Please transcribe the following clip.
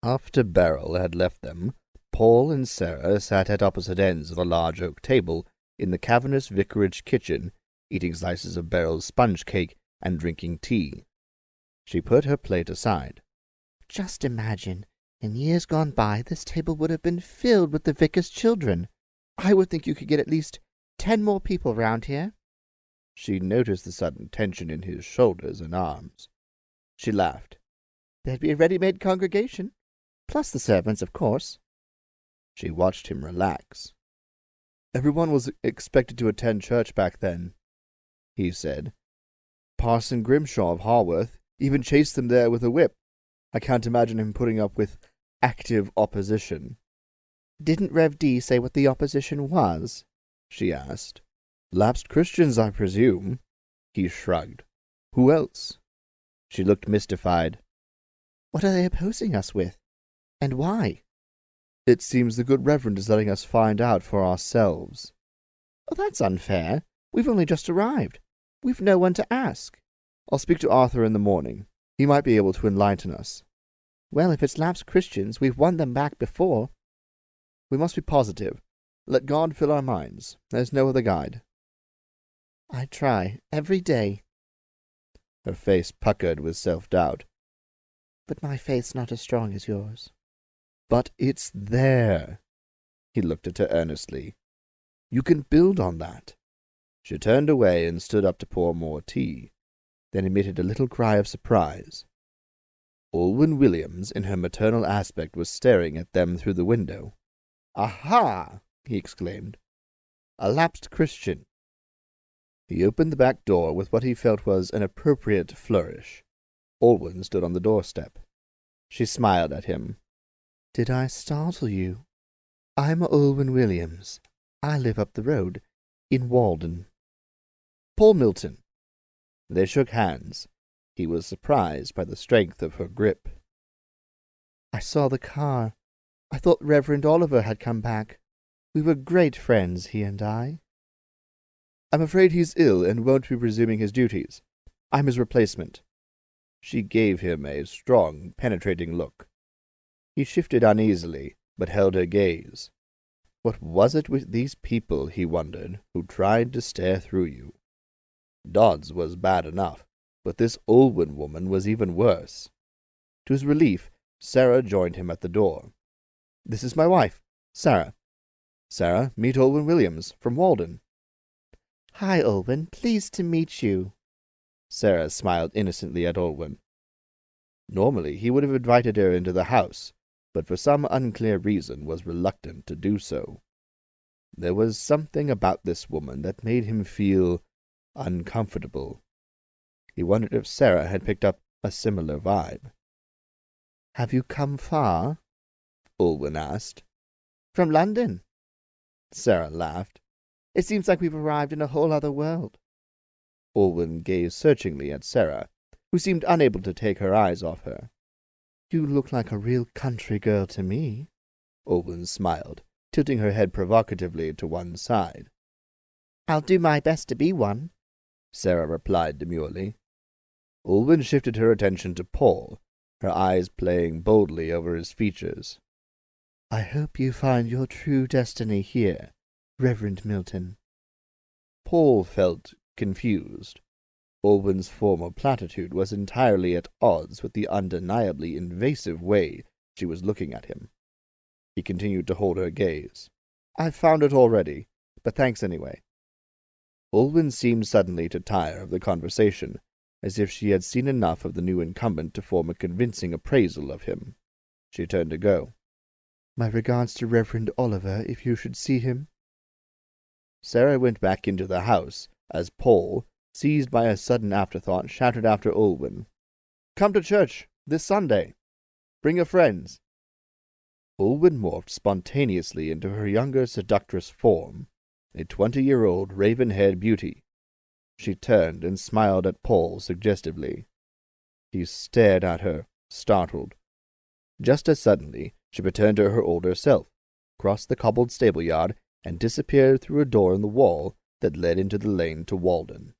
After Beryl had left them, Paul and Sarah sat at opposite ends of a large oak table in the cavernous vicarage kitchen, eating slices of Beryl's sponge cake and drinking tea. She put her plate aside. "Just imagine, in years gone by this table would have been filled with the vicar's children. I would think you could get at least 10 more people round here." She noticed the sudden tension in his shoulders and arms. She laughed. "There'd be a ready-made congregation, plus the servants, of course." She watched him relax. "Everyone was expected to attend church back then," he said. "Parson Grimshaw of Haworth even chased them there with a whip. I can't imagine him putting up with active opposition." "Didn't Rev D say what the opposition was?" she asked. "Lapsed Christians, I presume." He shrugged. "Who else?" She looked mystified. "What are they opposing us with? And why?" "It seems the good Reverend is letting us find out for ourselves." "Oh, that's unfair. We've only just arrived. We've no one to ask." "I'll speak to Arthur in the morning. He might be able to enlighten us." "Well, if it's lapsed Christians, we've won them back before." "We must be positive. Let God fill our minds. There's no other guide." "I try, every day." Her face puckered with self-doubt. "But my faith's not as strong as yours." "But it's there." He looked at her earnestly. "You can build on that." She turned away and stood up to pour more tea, then emitted a little cry of surprise. Olwen Williams, in her maternal aspect, was staring at them through the window. "Aha!" he exclaimed. "A lapsed Christian." He opened the back door with what he felt was an appropriate flourish. Olwen stood on the doorstep. She smiled at him. "Did I startle you? I'm Olwen Williams. I live up the road, in Walden." "Paul Milton." They shook hands. He was surprised by the strength of her grip. "I saw the car. I thought Reverend Oliver had come back. We were great friends, he and I." "I'm afraid he's ill and won't be resuming his duties. I'm his replacement." She gave him a strong, penetrating look. He shifted uneasily, but held her gaze. What was it with these people, he wondered, who tried to stare through you? Dodds was bad enough, but this Olwen woman was even worse. To his relief, Sarah joined him at the door. "This is my wife, Sarah. Sarah, meet Olwen Williams, from Walden." "Hi, Olwen. Pleased to meet you." Sarah smiled innocently at Olwen. Normally he would have invited her into the house, but for some unclear reason was reluctant to do so. There was something about this woman that made him feel uncomfortable. He wondered if Sarah had picked up a similar vibe. "Have you come far?" Olwen asked. "From London." Sarah laughed. "It seems like we've arrived in a whole other world." Olwen gazed searchingly at Sarah, who seemed unable to take her eyes off her. "You look like a real country girl to me." Olwen smiled, tilting her head provocatively to one side. "I'll do my best to be one," Sarah replied demurely. Olwen shifted her attention to Paul, her eyes playing boldly over his features. "I hope you find your true destiny here, Reverend Milton." Paul felt confused. Olwen's former platitude was entirely at odds with the undeniably invasive way she was looking at him. He continued to hold her gaze. "I've found it already, but thanks anyway." Olwen seemed suddenly to tire of the conversation, as if she had seen enough of the new incumbent to form a convincing appraisal of him. She turned to go. "My regards to Reverend Oliver, if you should see him." Sarah went back into the house, as Paul, seized by a sudden afterthought, shouted after Olwen, "Come to church this Sunday. Bring your friends." Olwen morphed spontaneously into her younger seductress form, a 20-year-old raven-haired beauty. She turned and smiled at Paul suggestively. He stared at her, startled. Just as suddenly, she returned to her older self, crossed the cobbled stable-yard, and disappeared through a door in the wall that led into the lane to Walden.